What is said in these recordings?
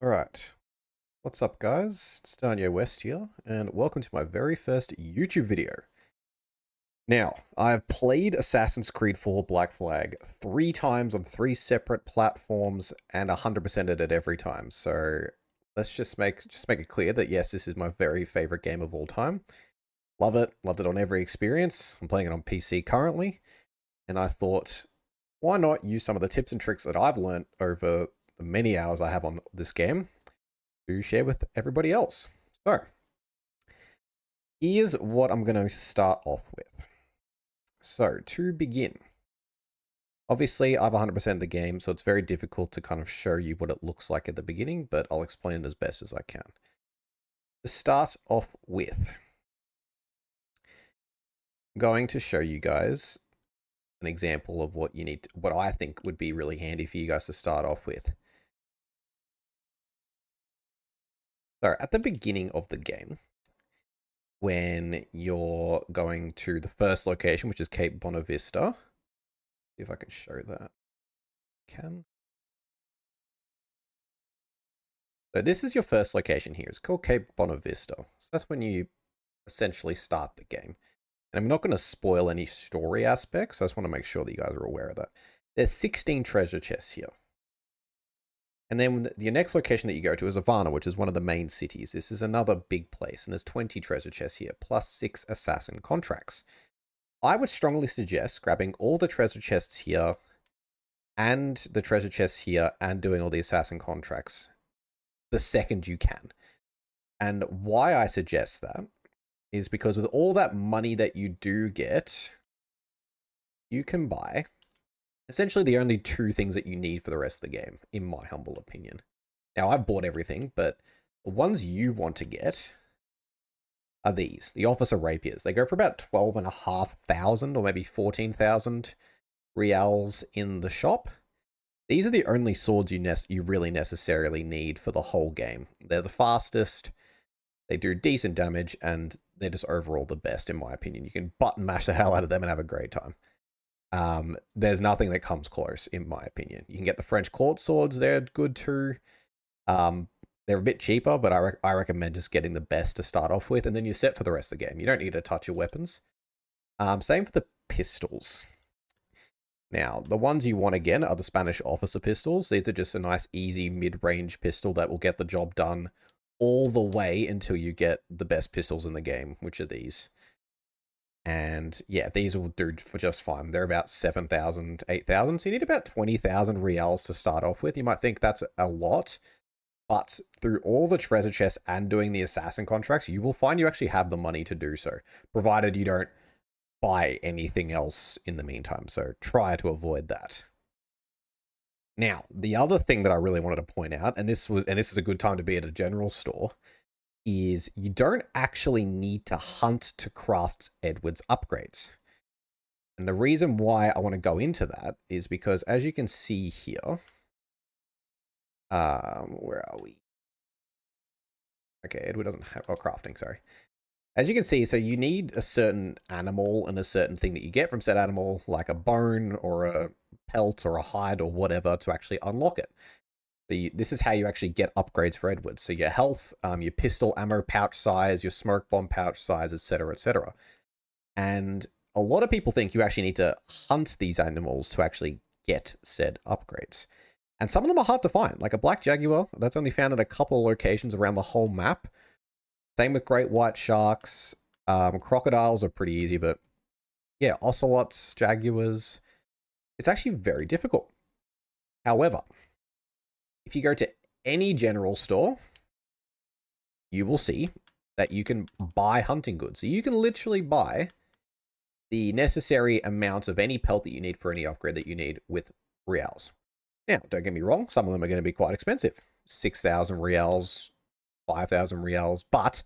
Alright, what's up guys? It's Daniel West here, and welcome to my very first YouTube video. Now, I've played Assassin's Creed 4 Black Flag 3 times on 3 separate platforms and 100%ed it every time, so let's just make it clear that yes, this is my very favorite game of all time. Love it, loved it on every experience. I'm playing it on PC currently, and I thought, why not use some of the tips and tricks that I've learned over the many hours I have on this game to share with everybody else. So, here's what I'm going to start off with. So, to begin, obviously I've 100% the game, so it's very difficult to kind of show you what it looks like at the beginning, but I'll explain it as best as I can. To start off with, I'm going to show you guys an example of what you need to, what I think would be really handy for you guys to start off with. So, at the beginning of the game, when you're going to the first location, which is Cape Bonavista. See if I can show that. Can. So this is your first location here. It's called Cape Bonavista. So that's when you essentially start the game. And I'm not going to spoil any story aspects. I just want to make sure that you guys are aware of that. There's 16 treasure chests here. And then your next location that you go to is Havana, which is one of the main cities. This is another big place, and there's 20 treasure chests here, plus 6 assassin contracts. I would strongly suggest grabbing all the treasure chests here and the treasure chests here and doing all the assassin contracts the second you can. And why I suggest that is because with all that money that you do get, you can buy essentially the only 2 things that you need for the rest of the game, in my humble opinion. Now, I've bought everything, but the ones you want to get are these, the Officer Rapiers. They go for about 12,500 or maybe 14,000 reals in the shop. These are the only swords you really necessarily need for the whole game. They're the fastest, they do decent damage, and they're just overall the best, in my opinion. You can button mash the hell out of them and have a great time. There's nothing that comes close, in my opinion. You can get the French court swords, they're good too. They're a bit cheaper, but I recommend just getting the best to start off with, and then you're set for the rest of the game. You don't need to touch your weapons. Same for the pistols. Now, the ones you want again are the Spanish officer pistols. These are just a nice, easy, mid-range pistol that will get the job done all the way until you get the best pistols in the game, which are these. And yeah, these will do for just fine. They're about 7,000, 8,000. So you need about 20,000 reals to start off with. You might think that's a lot, but through all the treasure chests and doing the assassin contracts, you will find you actually have the money to do so, provided you don't buy anything else in the meantime. So try to avoid that. Now, the other thing that I really wanted to point out, and this is a good time to be at a general store, is you don't actually need to hunt to craft Edward's upgrades. And the reason why I want to go into that is because, as you can see here, where are we? Okay, Edward doesn't have, oh, crafting, sorry. As you can see, so you need a certain animal and a certain thing that you get from said animal, like a bone or a pelt or a hide or whatever, to actually unlock it. This is how you actually get upgrades for Edward. So your health, your pistol ammo pouch size, your smoke bomb pouch size, etc., etc. And a lot of people think you actually need to hunt these animals to actually get said upgrades. And some of them are hard to find. Like a black jaguar, that's only found at a couple of locations around the whole map. Same with great white sharks. Crocodiles are pretty easy, but yeah, ocelots, jaguars, it's actually very difficult. However, if you go to any general store, you will see that you can buy hunting goods. So you can literally buy the necessary amount of any pelt that you need for any upgrade that you need with reals. Now, don't get me wrong, some of them are going to be quite expensive. 6,000 reals, 5,000 reals, but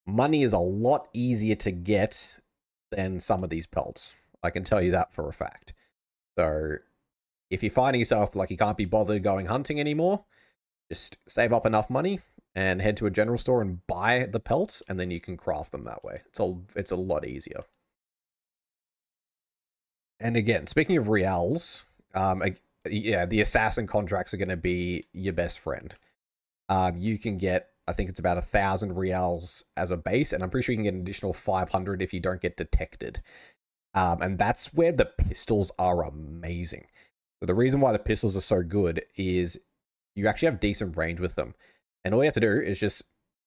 money is a lot easier to get than some of these pelts. I can tell you that for a fact. So if you're finding yourself like you can't be bothered going hunting anymore, just save up enough money and head to a general store and buy the pelts, and then you can craft them that way. It's a lot easier. And again, speaking of reals, yeah, the assassin contracts are going to be your best friend. you can get, I think it's about 1,000 reals as a base, and I'm pretty sure you can get an additional 500 if you don't get detected. And that's where the pistols are amazing. So the reason why the pistols are so good is you actually have decent range with them. And all you have to do is just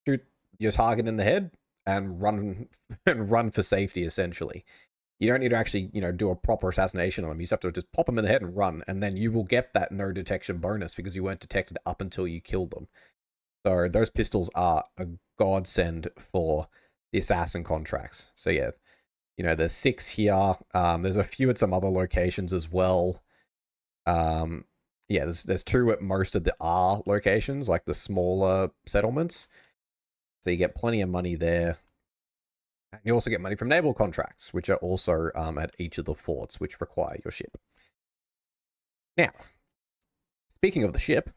shoot your target in the head and run and run for safety, essentially. You don't need to actually, do a proper assassination on them. You just have to just pop them in the head and run, and then you will get that no detection bonus because you weren't detected up until you killed them. So those pistols are a godsend for the assassin contracts. So yeah, there's 6 here. There's a few at some other locations as well. Yeah, there's 2 at most of the R locations, like the smaller settlements. So you get plenty of money there. And you also get money from naval contracts, which are also at each of the forts, which require your ship. Now, speaking of the ship,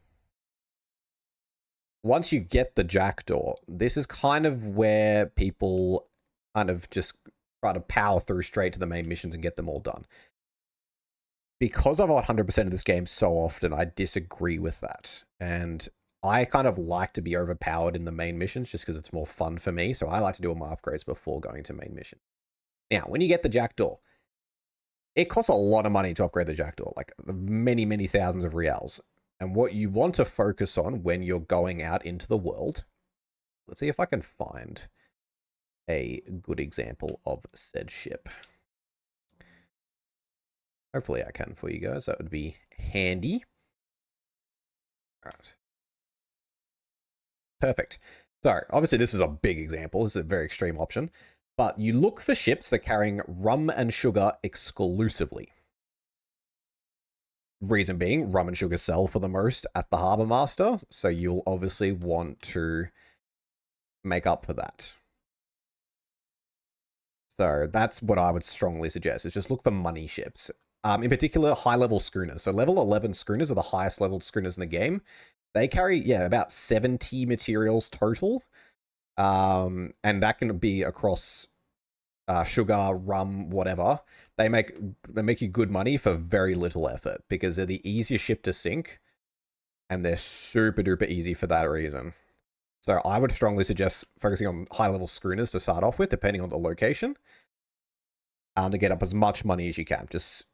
once you get the Jackdaw, this is kind of where people kind of just try to power through straight to the main missions and get them all done. Because I've 100% of this game so often, I disagree with that. And I kind of like to be overpowered in the main missions just because it's more fun for me. So I like to do all my upgrades before going to main mission. Now, when you get the Jackdaw, it costs a lot of money to upgrade the Jackdaw, like many, many thousands of reals. And what you want to focus on when you're going out into the world, let's see if I can find a good example of said ship. Hopefully I can for you guys. That would be handy. All right. Perfect. So obviously this is a big example. This is a very extreme option. But you look for ships that are carrying rum and sugar exclusively. Reason being, rum and sugar sell for the most at the Harbour Master, so you'll obviously want to make up for that. So that's what I would strongly suggest, is just look for money ships. In particular, high-level schooners. So level 11 schooners are the highest leveled schooners in the game. They carry, about 70 materials total. And that can be across sugar, rum, whatever. They make you good money for very little effort because they're the easiest ship to sink, and they're super duper easy for that reason. So I would strongly suggest focusing on high level schooners to start off with, depending on the location, to get up as much money as you can. Just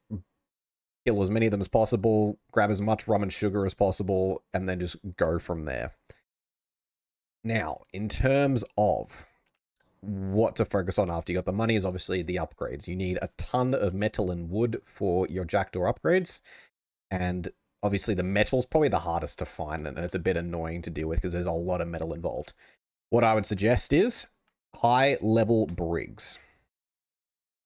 kill as many of them as possible, grab as much rum and sugar as possible, and then just go from there. Now, in terms of what to focus on after you got the money is obviously the upgrades. You need a ton of metal and wood for your Jackdaw upgrades, and obviously the metal's probably the hardest to find, and it's a bit annoying to deal with because there's a lot of metal involved. What I would suggest is high level brigs.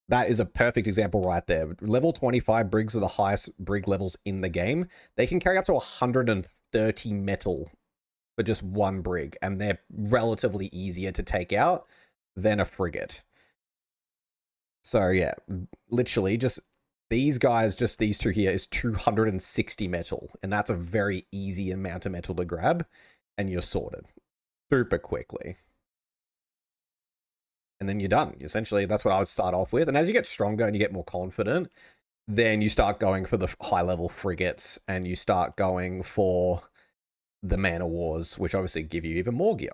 That is a perfect example right there. Level 25 brigs are the highest brig levels in the game. They can carry up to 130 metal for just one brig, and they're relatively easier to take out than a frigate. So yeah, literally just these guys, just these 2 here is 260 metal, and that's a very easy amount of metal to grab, and you're sorted super quickly. And then you're done. Essentially, that's what I would start off with. And as you get stronger and you get more confident, then you start going for the high-level frigates, and you start going for the man-of-wars, which obviously give you even more gear.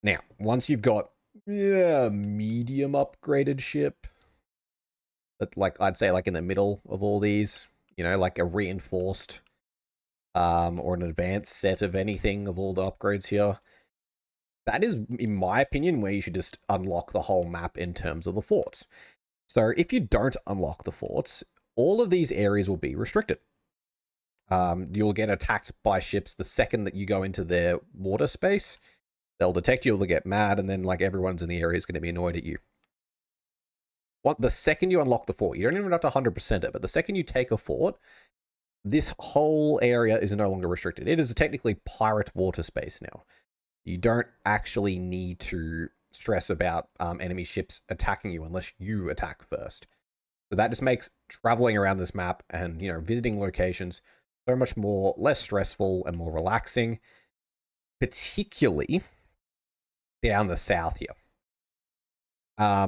Now, once you've got medium upgraded ship, like I'd say like in the middle of all these, like a reinforced or an advanced set of anything of all the upgrades here, that is, in my opinion, where you should just unlock the whole map in terms of the forts. So if you don't unlock the forts, all of these areas will be restricted. You'll get attacked by ships the second that you go into their water space. They'll detect you, they'll get mad, and then like everyone's in the area is going to be annoyed at you. The second you unlock the fort, you don't even have to 100% it, but the second you take a fort, this whole area is no longer restricted. It is technically pirate water space now. You don't actually need to stress about enemy ships attacking you unless you attack first. So that just makes traveling around this map and, visiting locations so much less stressful and more relaxing, particularly down the south here.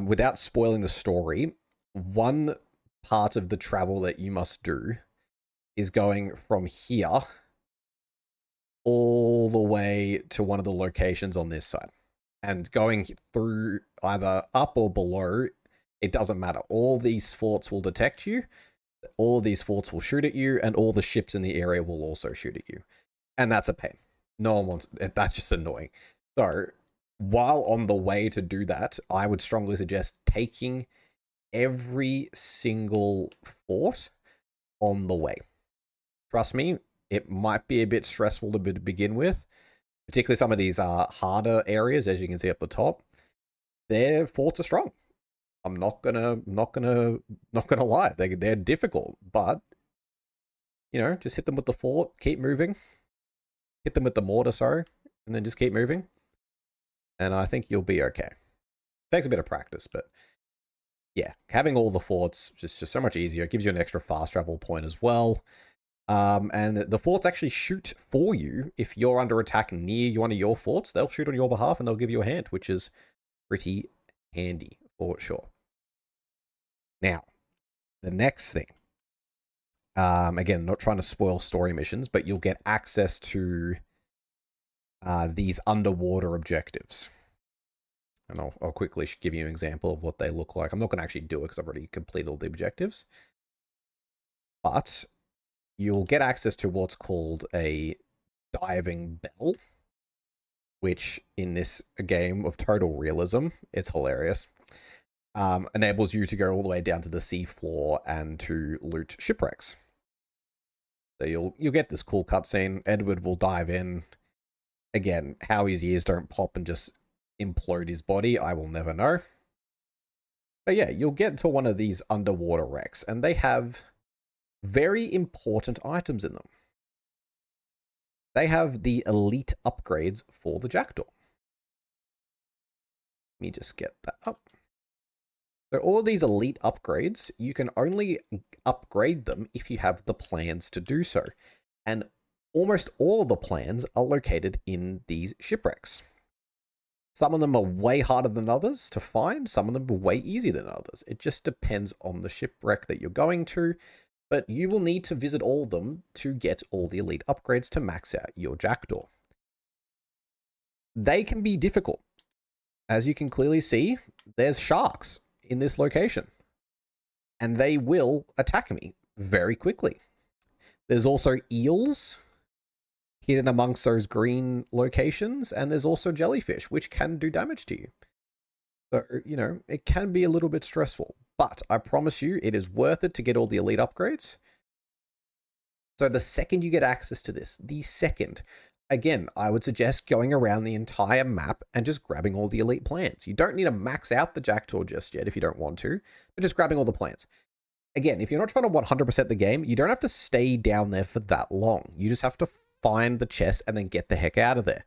Without spoiling the story, one part of the travel that you must do is going from here all the way to one of the locations on this side. And going through either up or below, it doesn't matter. All these forts will detect you, all these forts will shoot at you, and all the ships in the area will also shoot at you. And that's a pain. No one wants it. That's just annoying. So, while on the way to do that, I would strongly suggest taking every single fort on the way. Trust me, it might be a bit stressful to begin with, particularly some of these harder areas, as you can see up the top. Their forts are strong. I'm not gonna lie. They're difficult, but you know, just hit them with the fort, keep moving, hit them with the mortar, sorry, and then just keep moving, and I think you'll be okay. Takes a bit of practice, but yeah, having all the forts just so much easier. It gives you an extra fast travel point as well. And the forts actually shoot for you. If you're under attack near one of your forts, they'll shoot on your behalf and they'll give you a hand, which is pretty handy for sure. Now, the next thing. Again, not trying to spoil story missions, but you'll get access to these underwater objectives. And I'll quickly give you an example of what they look like. I'm not going to actually do it because I've already completed all the objectives. But you'll get access to what's called a diving bell, which in this game of total realism, it's hilarious, enables you to go all the way down to the seafloor and to loot shipwrecks. So you'll get this cool cutscene. Edward will dive in. Again, how his ears don't pop and just implode his body, I will never know. But yeah, you'll get to one of these underwater wrecks, and they have very important items in them. They have the elite upgrades for the Jackdaw. Let me just get that up. So all of these elite upgrades, you can only upgrade them if you have the plans to do so. And almost all of the plans are located in these shipwrecks. Some of them are way harder than others to find. Some of them are way easier than others. It just depends on the shipwreck that you're going to. But you will need to visit all of them to get all the elite upgrades to max out your Jackdaw. They can be difficult. As you can clearly see, there's sharks in this location. And they will attack me very quickly. There's also eels hidden amongst those green locations, and there's also jellyfish, which can do damage to you. So, you know, it can be a little bit stressful, but I promise you it is worth it to get all the elite upgrades. So the second you get access to this, again, I would suggest going around the entire map and just grabbing all the elite plans. You don't need to max out the Jackdaw just yet if you don't want to, but just grabbing all the plans. Again, if you're not trying to 100% the game, you don't have to stay down there for that long. You just have to find the chest and then get the heck out of there.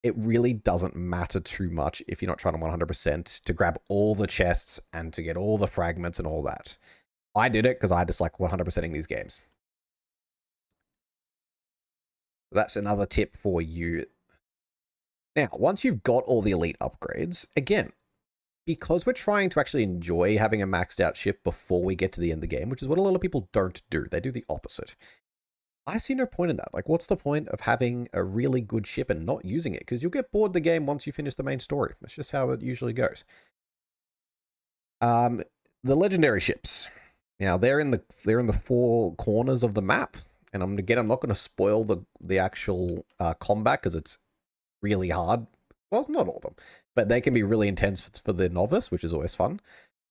It really doesn't matter too much if you're not trying to 100% to grab all the chests and to get all the fragments and all that. I did it because I just like 100%ing these games. That's another tip for you. Now, once you've got all the elite upgrades, again, because we're trying to actually enjoy having a maxed out ship before we get to the end of the game, which is what a lot of people don't do. They do the opposite. I see no point in that. Like, what's the point of having a really good ship and not using it? Because you'll get bored the game once you finish the main story. That's just how it usually goes. The legendary ships. Now they're in the four corners of the map, and I'm not going to spoil the actual combat because it's really hard. Well, it's not all of them, but they can be really intense for the novice, which is always fun.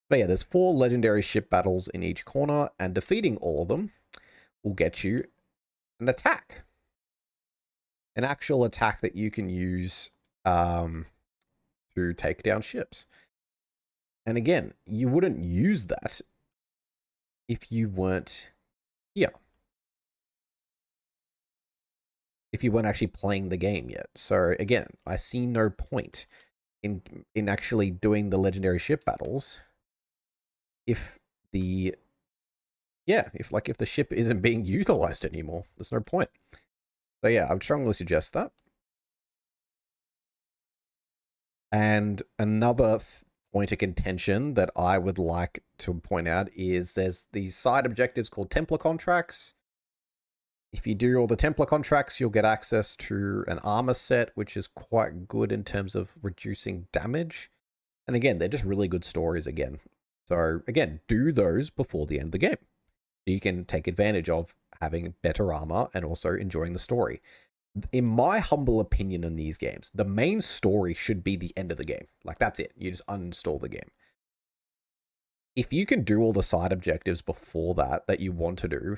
But yeah, there's 4 legendary ship battles in each corner, and defeating all of them will get you an attack. An actual attack that you can use to take down ships. And again, you wouldn't use that if you weren't here. If you weren't actually playing the game yet. So again, I see no point in actually doing the legendary ship battles if the ship isn't being utilized anymore. There's no point. So yeah, I would strongly suggest that. And another point of contention that I would like to point out is there's these side objectives called Templar contracts. If you do all the Templar contracts, you'll get access to an armor set, which is quite good in terms of reducing damage. And again, they're just really good stories again. So again, do those before the end of the game. You can take advantage of having better armor and also enjoying the story. In my humble opinion in these games, the main story should be the end of the game. Like, that's it. You just uninstall the game. If you can do all the side objectives before that you want to do,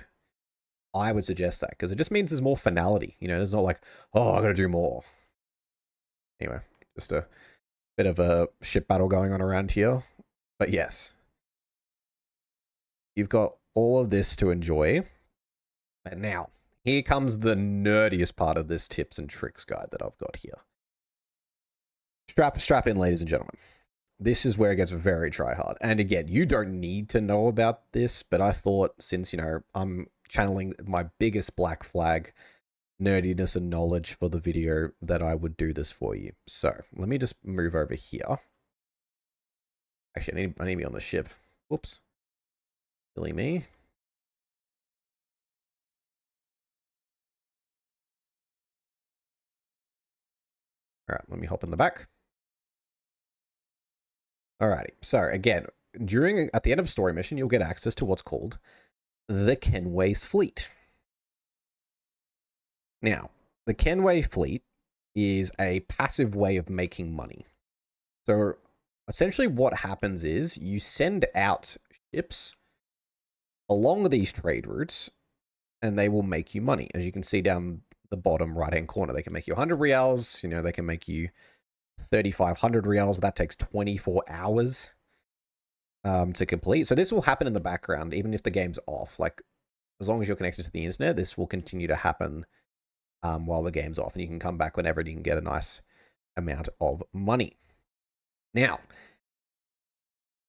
I would suggest that, because it just means there's more finality. You know, there's not like, oh, I gotta do more. Anyway, just a bit of a ship battle going on around here. But yes, you've got all of this to enjoy. And now, here comes the nerdiest part of this tips and tricks guide that I've got here. Strap in, ladies and gentlemen. This is where it gets very try hard. And again, you don't need to know about this, but I thought, since, you know, I'm channeling my biggest Black Flag nerdiness and knowledge for the video, that I would do this for you. So let me just move over here. Actually, I need to be on the ship. Whoops. Silly me. All right, let me hop in the back. Alrighty, so again, at the end of a story mission, you'll get access to what's called the Kenway's Fleet. Now, the Kenway Fleet is a passive way of making money. So essentially what happens is you send out ships along these trade routes, and they will make you money. As you can see down the bottom right-hand corner, they can make you 100 reals, you know, they can make you 3,500 reals, but that takes 24 hours to complete. So this will happen in the background, even if the game's off. Like, as long as you're connected to the internet, this will continue to happen while the game's off, and you can come back whenever and you can get a nice amount of money. Now,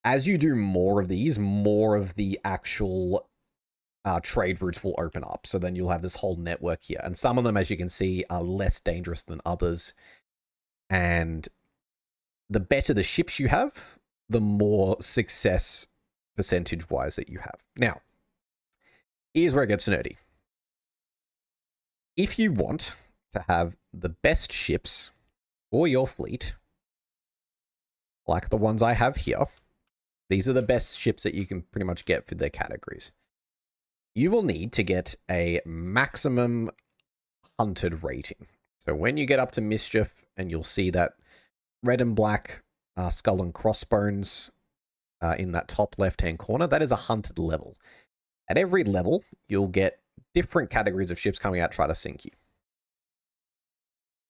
as you do more of these, more of the actual trade routes will open up. So then you'll have this whole network here. And some of them, as you can see, are less dangerous than others. And the better the ships you have, the more success percentage-wise that you have. Now, here's where it gets nerdy. If you want to have the best ships for your fleet, like the ones I have here, these are the best ships that you can pretty much get for their categories. You will need to get a maximum hunted rating. So when you get up to Mischief, and you'll see that red and black skull and crossbones in that top left-hand corner, that is a hunted level. At every level, you'll get different categories of ships coming out to try to sink you.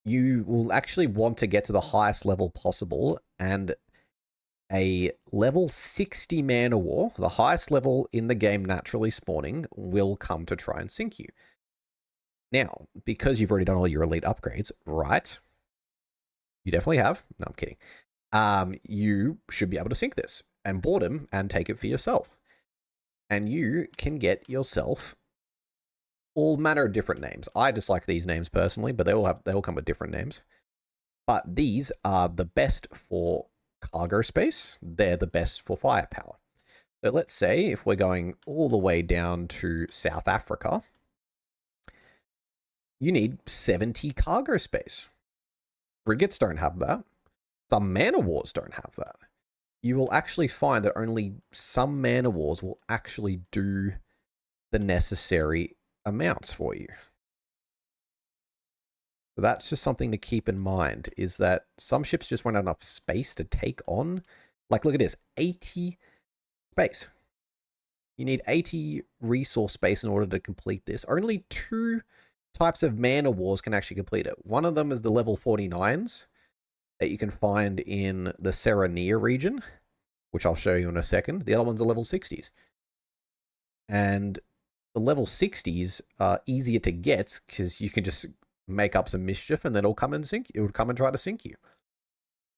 You will actually want to get to the highest level possible, and a level 60 man-o-war, the highest level in the game naturally spawning, will come to try and sink you. Now, because you've already done all your elite upgrades, right? You definitely have. No, I'm kidding. You should be able to sink this and board him and take it for yourself. And you can get yourself all manner of different names. I dislike these names personally, but they all come with different names. But these are the best for cargo space. They're the best for firepower. So let's say if we're going all the way down to South Africa, you need 70 cargo space. Frigates don't have that. Some man-o-wars don't have that. You will actually find that only some man-o-wars will actually do the necessary amounts for you. So that's just something to keep in mind, is that some ships just won't have enough space to take on. Like, look at this, 80 space. You need 80 resource space in order to complete this. Only 2 types of man-o-wars can actually complete it. One of them is the level 49s that you can find in the Serenia region, which I'll show you in a second. The other one's the level 60s. And the level 60s are easier to get because you can just make up some mischief and then it'll come and sink you. It will come and try to sink you.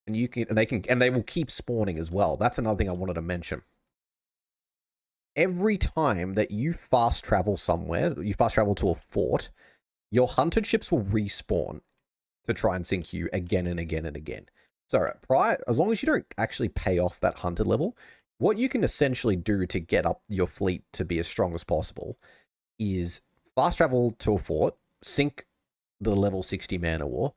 And they will keep spawning as well. That's another thing I wanted to mention. Every time that you fast travel somewhere, you fast travel to a fort, your hunted ships will respawn to try and sink you again and again and again. So as long as you don't actually pay off that hunted level, what you can essentially do to get up your fleet to be as strong as possible is fast travel to a fort, sink the level 60 man of war,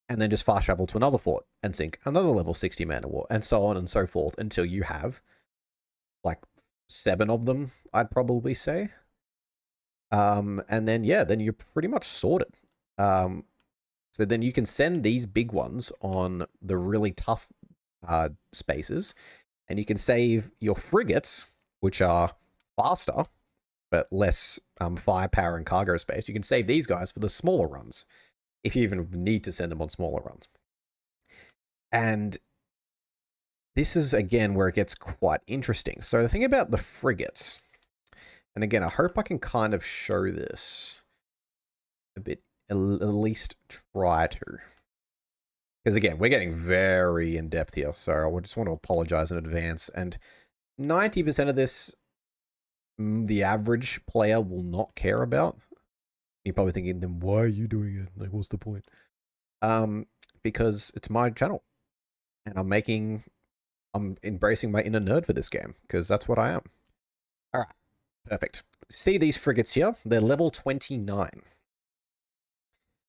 and then just fast travel to another fort and sink another level 60 man of war, and so on and so forth until you have like 7 of them, I'd probably say. And then, yeah, then you're pretty much sorted. So then you can send these big ones on the really tough spaces, and you can save your frigates, which are faster, but less firepower and cargo space. You can save these guys for the smaller runs, if you even need to send them on smaller runs. And this is, again, where it gets quite interesting. So the thing about the frigates, and again, I hope I can kind of show this a bit, at least try to. Because again, we're getting very in-depth here, so I just want to apologize in advance. And 90% of this, the average player will not care about. You're probably thinking, then why are you doing it? Like, what's the point? Because it's my channel. And I'm embracing my inner nerd for this game, because that's what I am. Alright, perfect. See these frigates here? They're level 29.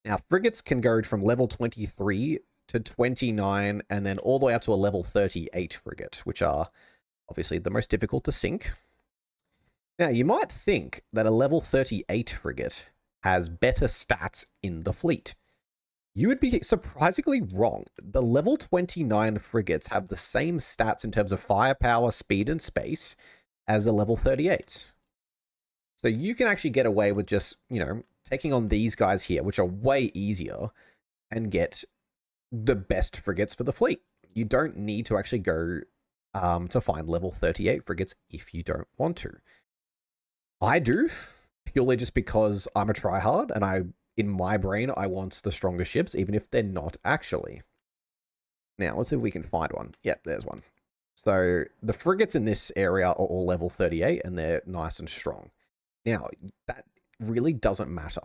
Now, frigates can go from level 23 to 29, and then all the way up to a level 38 frigate, which are obviously the most difficult to sink. Now, you might think that a level 38 frigate has better stats in the fleet. You would be surprisingly wrong. The level 29 frigates have the same stats in terms of firepower, speed, and space as the level 38s. So you can actually get away with just, taking on these guys here, which are way easier, and get the best frigates for the fleet. You don't need to actually go to find level 38 frigates if you don't want to. I do, purely just because I'm a tryhard, and in my brain, I want the strongest ships, even if they're not actually. Now, let's see if we can find one. Yep, there's one. So the frigates in this area are all level 38, and they're nice and strong. Now, that really doesn't matter.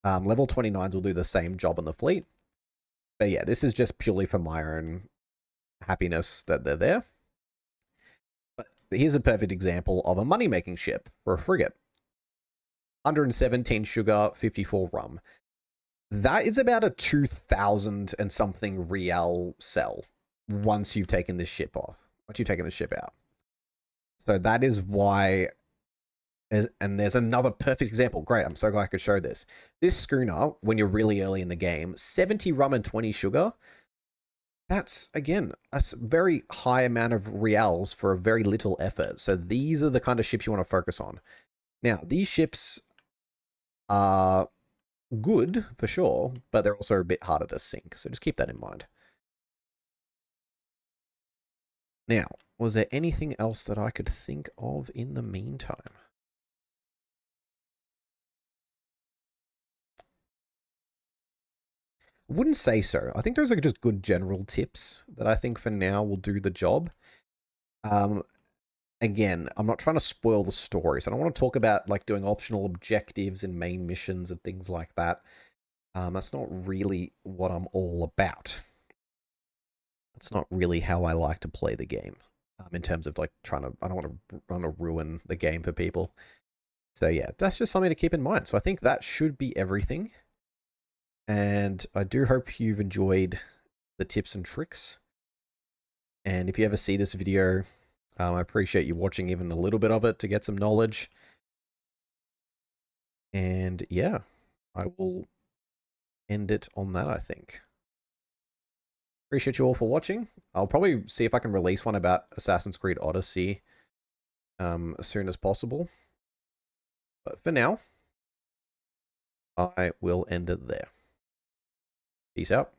Level 29s will do the same job on the fleet. But yeah, this is just purely for my own happiness that they're there. But here's a perfect example of a money-making ship for a frigate. 117 sugar, 54 rum. That is about a 2,000 and something real sell once you've taken this ship off. Once you've taken the ship out. So that is why... And there's another perfect example. Great, I'm so glad I could show this. This schooner, when you're really early in the game, 70 rum and 20 sugar. That's, again, a very high amount of reals for a very little effort. So these are the kind of ships you want to focus on. Now, these ships are good, for sure, but they're also a bit harder to sink. So just keep that in mind. Now, was there anything else that I could think of in the meantime? Wouldn't say so. I think those are just good general tips that I think for now will do the job. Again, I'm not trying to spoil the story, so I don't want to talk about like doing optional objectives and main missions and things like that. That's not really what I'm all about. That's not really how I like to play the game. In terms of like I don't want to ruin the game for people. So yeah, that's just something to keep in mind. So I think that should be everything. And I do hope you've enjoyed the tips and tricks. And if you ever see this video, I appreciate you watching even a little bit of it to get some knowledge. And yeah, I will end it on that, I think. Appreciate you all for watching. I'll probably see if I can release one about Assassin's Creed Odyssey as soon as possible. But for now, I will end it there. Peace out.